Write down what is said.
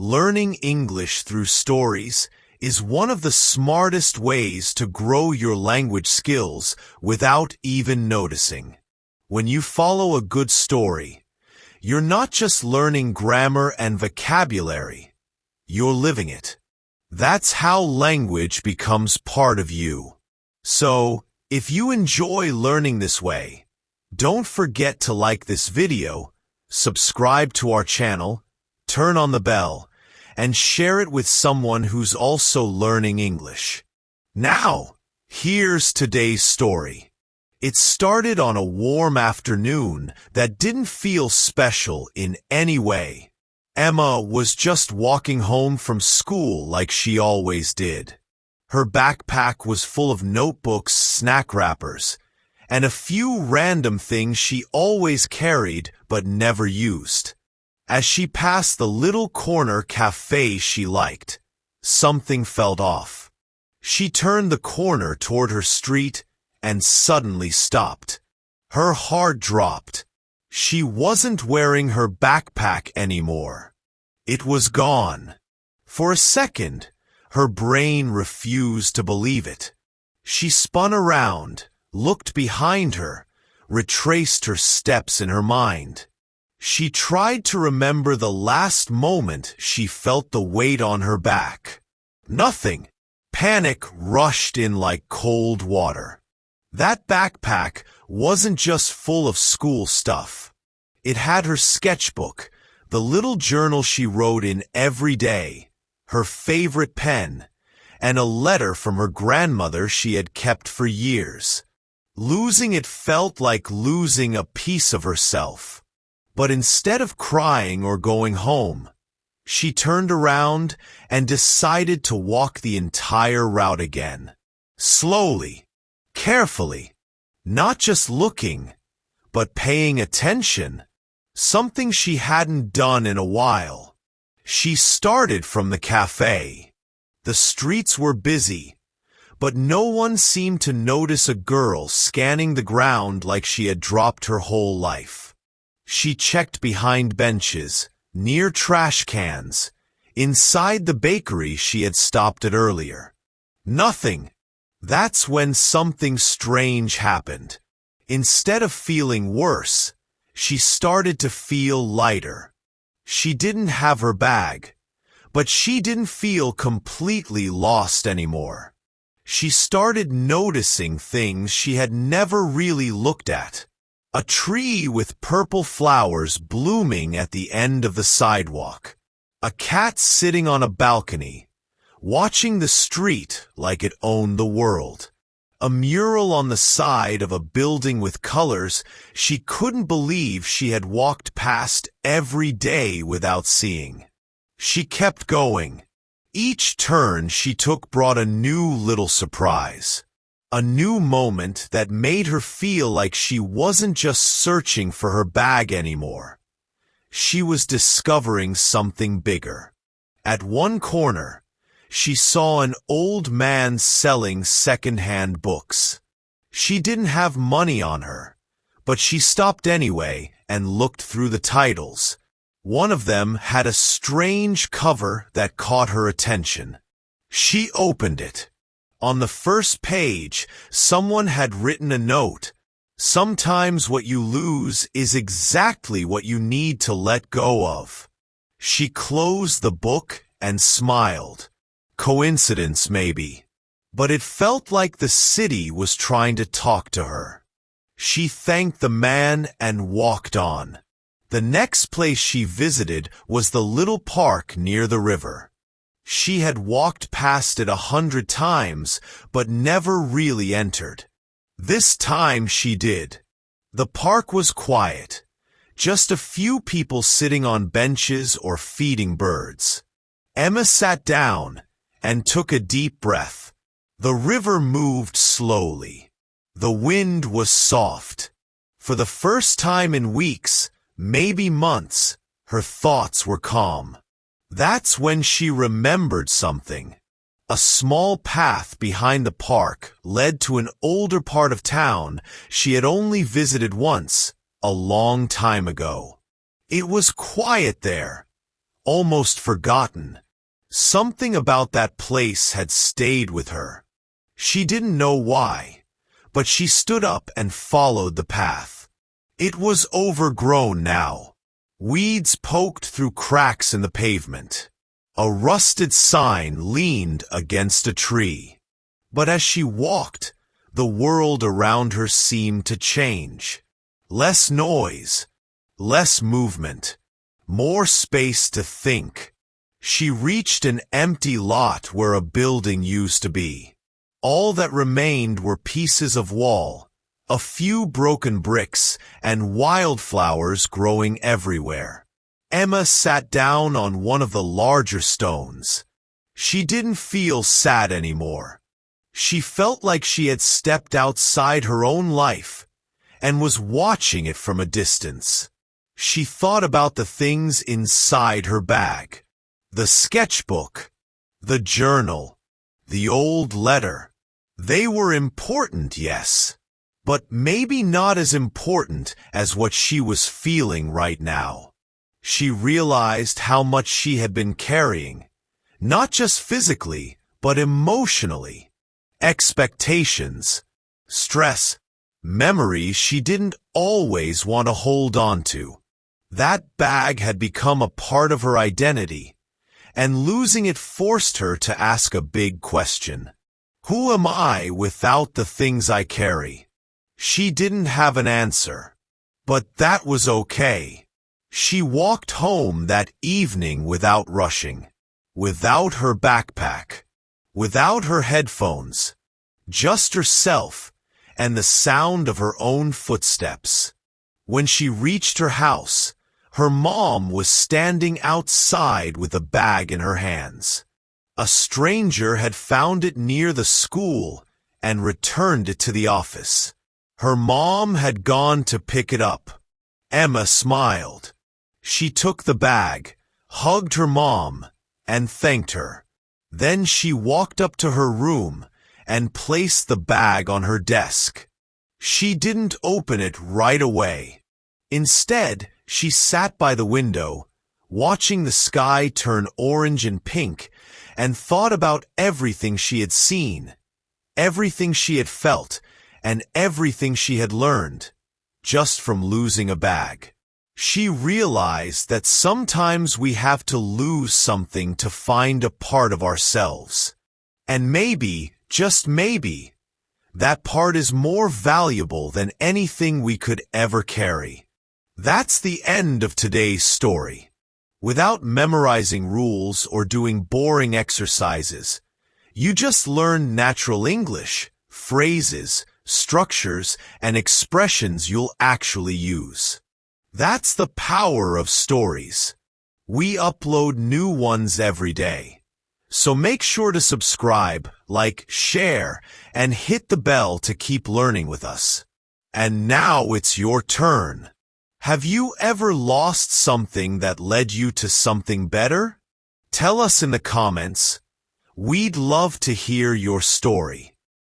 Learning English through stories is one of the smartest ways to grow your language skills without even noticing. When you follow a good story, you're not just learning grammar and vocabulary, you're living it. That's how language becomes part of you. So, if you enjoy learning this way, don't forget to like this video, subscribe to our channel, turn on the bell, and share it with someone who's also learning English. Now, here's today's story. It started on a warm afternoon that didn't feel special in any way. Emma was just walking home from school like she always did. Her backpack was full of notebooks, snack wrappers, and a few random things she always carried but never used. As she passed the little corner cafe she liked, something felt off. She turned the corner toward her street and suddenly stopped. Her heart dropped. She wasn't wearing her backpack anymore. It was gone. For a second, her brain refused to believe it. She spun around, looked behind her, retraced her steps in her mind. She tried to remember the last moment she felt the weight on her back. Nothing. Panic rushed in like cold water. That backpack wasn't just full of school stuff. It had her sketchbook, the little journal she wrote in every day, her favorite pen, and a letter from her grandmother she had kept for years. Losing it felt like losing a piece of herself. But instead of crying or going home, she turned around and decided to walk the entire route again. Slowly, carefully, not just looking, but paying attention, something she hadn't done in a while. She started from the cafe. The streets were busy, but no one seemed to notice a girl scanning the ground like she had dropped her whole life. She checked behind benches, near trash cans, inside the bakery she had stopped at earlier. Nothing. That's when something strange happened. Instead of feeling worse, she started to feel lighter. She didn't have her bag, but she didn't feel completely lost anymore. She started noticing things she had never really looked at. A tree with purple flowers blooming at the end of the sidewalk. A cat sitting on a balcony, watching the street like it owned the world. A mural on the side of a building with colors she couldn't believe she had walked past every day without seeing. She kept going. Each turn she took brought a new little surprise. A new moment that made her feel like she wasn't just searching for her bag anymore. She was discovering something bigger. At one corner, she saw an old man selling second-hand books. She didn't have money on her, but she stopped anyway and looked through the titles. One of them had a strange cover that caught her attention. She opened it. On the first page, someone had written a note. Sometimes what you lose is exactly what you need to let go of. She closed the book and smiled. Coincidence, maybe. But it felt like the city was trying to talk to her. She thanked the man and walked on. The next place she visited was the little park near the river. She had walked past it 100 times, but never really entered. This time she did. The park was quiet, just a few people sitting on benches or feeding birds. Emma sat down and took a deep breath. The river moved slowly. The wind was soft. For the first time in weeks, maybe months, her thoughts were calm. That's when she remembered something. A small path behind the park led to an older part of town she had only visited once, a long time ago. It was quiet there, almost forgotten. Something about that place had stayed with her. She didn't know why, but she stood up and followed the path. It was overgrown now. Weeds poked through cracks in the pavement. A rusted sign leaned against a tree. But as she walked, the world around her seemed to change. Less noise, less movement, more space to think. She reached an empty lot where a building used to be. All that remained were pieces of wall, a few broken bricks, and wildflowers growing everywhere. Emma sat down on one of the larger stones. She didn't feel sad anymore. She felt like she had stepped outside her own life and was watching it from a distance. She thought about the things inside her bag. The sketchbook, the journal, the old letter. They were important, yes, but maybe not as important as what she was feeling right now. She realized how much she had been carrying, not just physically, but emotionally. Expectations, stress, memories she didn't always want to hold on to. That bag had become a part of her identity, and losing it forced her to ask a big question. Who am I without the things I carry? She didn't have an answer, but that was okay. She walked home that evening without rushing, without her backpack, without her headphones, just herself and the sound of her own footsteps. When she reached her house, her mom was standing outside with a bag in her hands. A stranger had found it near the school and returned it to the office. Her mom had gone to pick it up. Emma smiled. She took the bag, hugged her mom, and thanked her. Then she walked up to her room and placed the bag on her desk. She didn't open it right away. Instead, she sat by the window, watching the sky turn orange and pink, and thought about everything she had seen, everything she had felt, and everything she had learned, just from losing a bag. She realized that sometimes we have to lose something to find a part of ourselves. And maybe, just maybe, that part is more valuable than anything we could ever carry. That's the end of today's story. Without memorizing rules or doing boring exercises, you just learn natural English, phrases, structures, and expressions you'll actually use. That's the power of stories. We upload new ones every day. So make sure to subscribe, like, share, and hit the bell to keep learning with us. And now it's your turn. Have you ever lost something that led you to something better? Tell us in the comments. We'd love to hear your story.